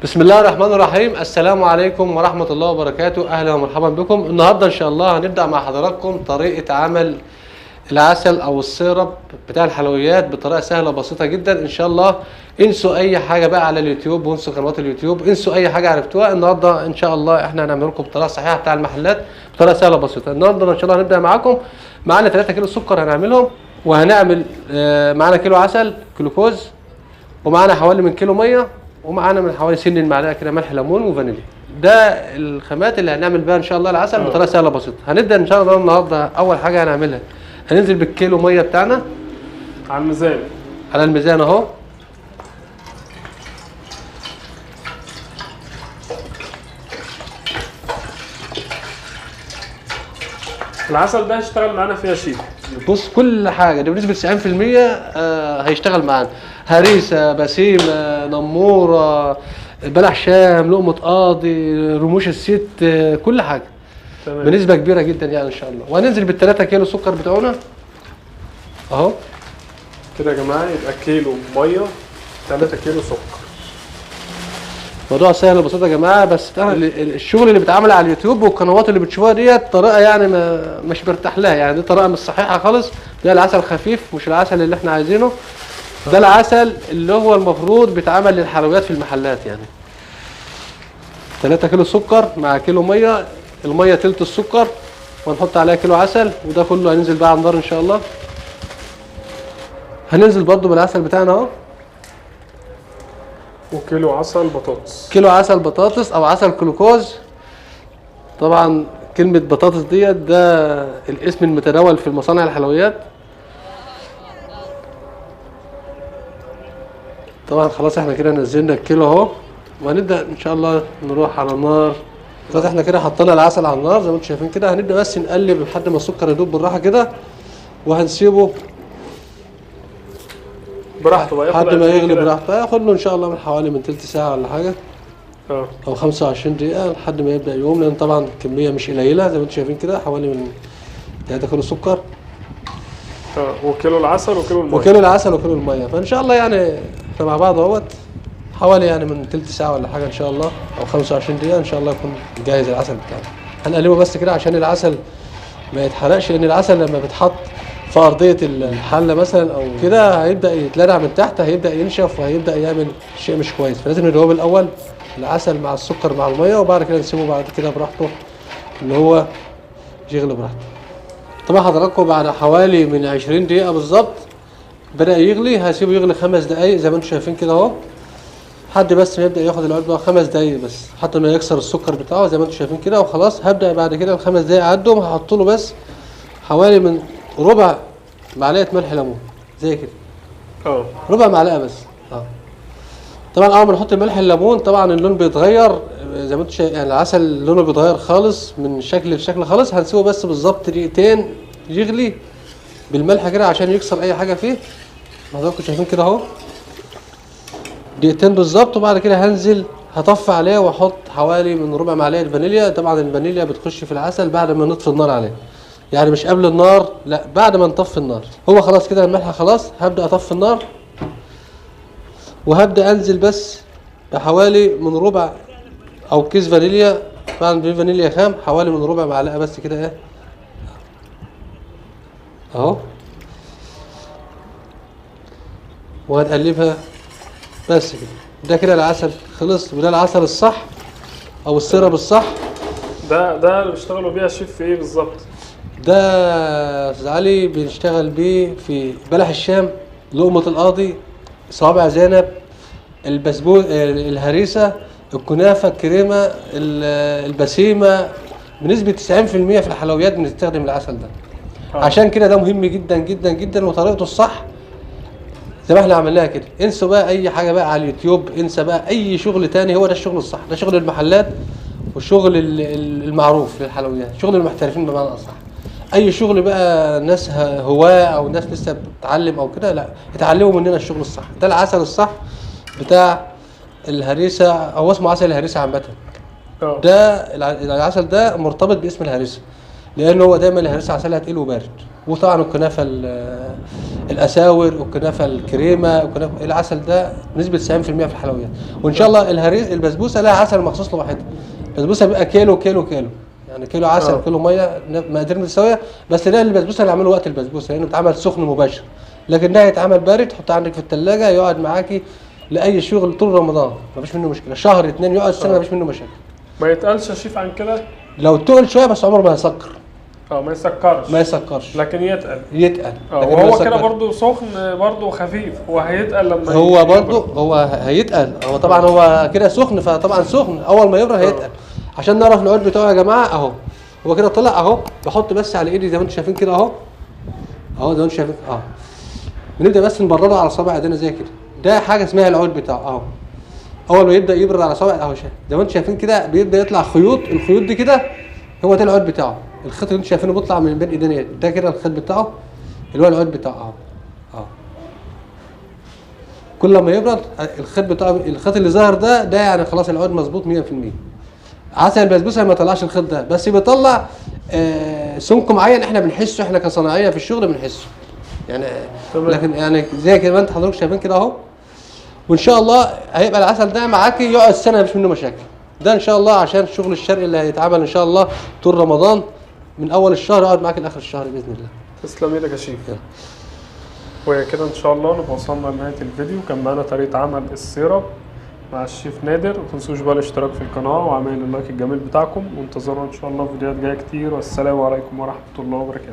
بسم الله الرحمن الرحيم. السلام عليكم ورحمة الله وبركاته. أهلا ومرحبا بكم. النهاردة إن شاء الله هنبدأ مع حضراتكم طريقة عمل العسل أو السيرب بتاع الحلويات بطريقة سهلة بسيطة جدا إن شاء الله. انسوا أي حاجة بقى على اليوتيوب وانسوا قنوات اليوتيوب، انسوا أي حاجة عرفتوها. النهاردة إن شاء الله إحنا هنعمل لكم الطريقة الصحيحة بتاع المحلات بطريقة سهلة بسيطة. النهاردة إن شاء الله هنبدأ معاكم. معانا 3 كيلو سكر هنعملهم، وهنعمل معانا كيلو عسل جلوكوز، ومعانا حوالي من كيلو ميه، ومعانا من حوالي سن المعلقه كده ملح ليمون وفانيليا. ده الخامات اللي هنعمل بيها ان شاء الله العسل بطريقه سهله بسيطه. هنبدا ان شاء الله النهارده. اول حاجه هنعملها هننزل بالكيلو ميه بتاعنا على الميزان. على الميزان اهو. العسل ده هيشتغل معانا فيها شيء. بص، كل حاجه دي بنسبه 90% هيشتغل معانا. هريسه، بسيمه، نموره، بلح شام، لقمه قاضي، رموش الست، كل حاجه تمام. بنسبه كبيره جدا يعني ان شاء الله. وهننزل بال3 كيلو سكر بتوعنا اهو كده يا جماعه، يبقى كيلو ميه 3 كيلو سكر. موضوع سهل وبسيط يا جماعه. بس الشغل اللي بيتعمل على اليوتيوب والقنوات اللي بتشوفوها ديت طريقه يعني مش برتاح لها، يعني دي طريقه مش صحيحه خالص. ده العسل خفيف، مش العسل اللي احنا عايزينه. ده العسل اللي هو المفروض بيتعمل للحلويات في المحلات. يعني 3 كيلو سكر مع كيلو ميه، الميه تلت السكر، وهنحط عليها كيلو عسل، وده كله هننزل بقى على النار ان شاء الله. هننزل برضو بالعسل بتاعنا اهو. وكيلو عسل بطاطس. كيلو عسل بطاطس او عسل جلوكوز. طبعا كلمة بطاطس ديت ده الاسم المتداول في المصانع الحلويات. طبعا خلاص احنا كده نزلنا الكيلو اهو، وهنبدأ ان شاء الله نروح على النار. خلاص احنا كده حطينا العسل على النار زي ما انتم شايفين كده. هنبدأ بس نقلب لحد ما السكر يدوب بالراحة كده، وهنسيبه براحته بقى، لحد ما يغلي براحته. هياخد له ان شاء الله من حوالي من تلت ساعة ولا حاجة، او 25 دقيقة لحد ما يبدأ يقوم. لان طبعا الكمية مش قليلة زي ما انتم شايفين كده، حوالي من 3 كيلو سكر وكيلو العسل وكيلو الميه. وكيلو العسل وكيلو الميه. فان شاء الله يعني احنا مع بعض اهوت حوالي يعني من تلت ساعه ولا حاجه ان شاء الله، او 25 دقيقه ان شاء الله يكون جاهز العسل بتاعنا. هنقلبه بس كده عشان العسل ما يتحرقش، لان العسل لما بيتحط في ارضيه الحله مثلا او كده هيبدا يتلدع من تحت، هيبدا ينشف وهيبدا يعمل شيء مش كويس. فلازم ندوب الاول العسل مع السكر مع الميه، وبعد كده نسيبه بعد كده براحته اللي هو يغلي براحته. طبعا حضراتكم بعد حوالي من 20 دقيقة بالظبط بدأ يغلي. هسيبه يغلي 5 دقايق زي ما انتم شايفين كده اهو، لحد بس ما يبدأ ياخد العلبة 5 دقايق بس، حتى ما يكسر السكر بتاعه زي ما انتم شايفين كده. وخلاص هبدأ بعد كده ال5 دقايق عدوا، هحط له بس حوالي من ربع معلقة ملح ليمون زي كده. ربع معلقة بس. طبعا اول ما نحط ملح الليمون طبعا اللون بيتغير زي ما انتم شايفين، يعني العسل لونه بيتغير خالص من شكل لشكل خالص. هنسيبه بس بالظبط دقيقتين يغلي بالملح كده عشان يكسر اي حاجه فيه. حضراتكم شايفين كده اهو، دقيقتين بالظبط. وبعد كده هنزل هطفي عليه واحط حوالي من ربع معلقه فانيليا. طبعا الفانيليا بتخش في العسل بعد ما نطفي النار عليه، يعني مش قبل النار، لا بعد ما نطفي النار. هو خلاص كده الملح خلاص. هبدا اطفي النار وهبدا انزل بس بحوالي من ربع او كيس فانيليا. طبعا دي فانيليا خام، حوالي من ربع معلقه بس كده ايه اهو. وهنقلبها بس كده. ده كده العسل خلص، وده العسل الصح او السيرب الصح. ده اللي بيشتغلوا بيها الشيف في ايه بالظبط؟ ده استاذ علي بنشتغل بيه في بلح الشام، لقمه القاضي، صوابع زينب، البسبوس، الهريسه، الكنافه، الكريمه، البسيمه. بنسبه 90% في الحلويات بنستخدم العسل ده. عشان كده ده مهم جدا جدا جدا، وطريقته الصح زي ما احنا عملناها كده. انسوا بقى اي حاجه بقى على اليوتيوب، انسى بقى اي شغل تاني. هو ده الشغل الصح، ده شغل المحلات والشغل المعروف للحلويات، شغل المحترفين بمعنى اصح. اي شغل بقى ناس هواه او ناس لسه بتتعلم او كده، لا، اتعلموا مننا الشغل الصح. ده العسل الصح بتاع الهريسه، او اسمه عسل الهريسه عامه. ده العسل ده مرتبط باسم الهريسه، لان هو دايما الهريسه عسلها تقيل وبارد. وطبعا الكنافه الاساور والكنافه الكريمه والكنافه العسل ده نسبه 90% في الحلويات. وان شاء الله البسبوسه لها عسل مخصوص لوحدها. البسبوسه بيبقى كيلو كيلو كيلو، يعني كيلو عسل كيلو ميه مقادير متساويه، بس ده البسبوسه اللي عملوه وقت البسبوسه لانه بيتعمل سخن مباشر، لكن ده هيتعمل بارد تحطه عندك في الثلاجه يقعد معاكي لاي شغل طول رمضان مفيش منه مشكله، شهر اتنين يقعد سنه مفيش منه مشاكل. ما يتقلش يا شيف عن كده؟ لو تقل شويه بس عمره ما هيسكر. ما يسكرش. ما يسكرش لكن يتقل. يتقل. وهو كده برضه سخن برضه خفيف، هو هيتقل لما هو برضه هو هيتقل، هو طبعا هو كده سخن، فطبعا سخن اول ما يبرد هيتقل. عشان نعرف العود بتاعه يا جماعه اهو، هو كده طلع اهو، بحط بس على ايدي زي ما انتم شايفين كده اهو، اهو زي ما انتم شايفين اهو. بنبدا بس نبرده على صابع ايدينا زي كده، ده حاجه اسمها العود بتاعه اهو. اول ما يبدا يبرد على صابع اهو زي ما انتم شايفين كده بيبدا يطلع خيوط، الخيوط دي كده هو ده العود بتاعه. الخيط اللي انتم شايفينه بيطلع من بين ايدينا ده كده الخيط بتاعه اللي هو العود بتاعه اهو اهو. كل ما يبرد الخيط بتاعه، الخيط اللي ظاهر ده يعني خلاص العود مظبوط 100%. عسل البسبوسه ما طلعش الخيط ده، بس بيطلع سمك معين احنا بنحسه، احنا كصناعيه في الشغل بنحسه يعني. لكن يعني زي كده ما انت حضرتك شايفين كده اهو. وان شاء الله هيبقى العسل ده معاكي يقعد سنه مفيش منه مشاكل. ده ان شاء الله عشان الشغل الشرقي اللي هيتعمل ان شاء الله طول رمضان من اول الشهر يقعد معاك لاخر الشهر باذن الله. تسلم ايدك يا شيف. وكده ان شاء الله نبقى وصلنا لنهايه الفيديو. كان معانا طريقه عمل السيرب مع الشيف نادر. ما تنسوش بقى الاشتراك في القناه وعمل اللايك الجميل بتاعكم، وانتظرونا ان شاء الله في فيديوهات جايه كتير. والسلام عليكم ورحمه الله وبركاته.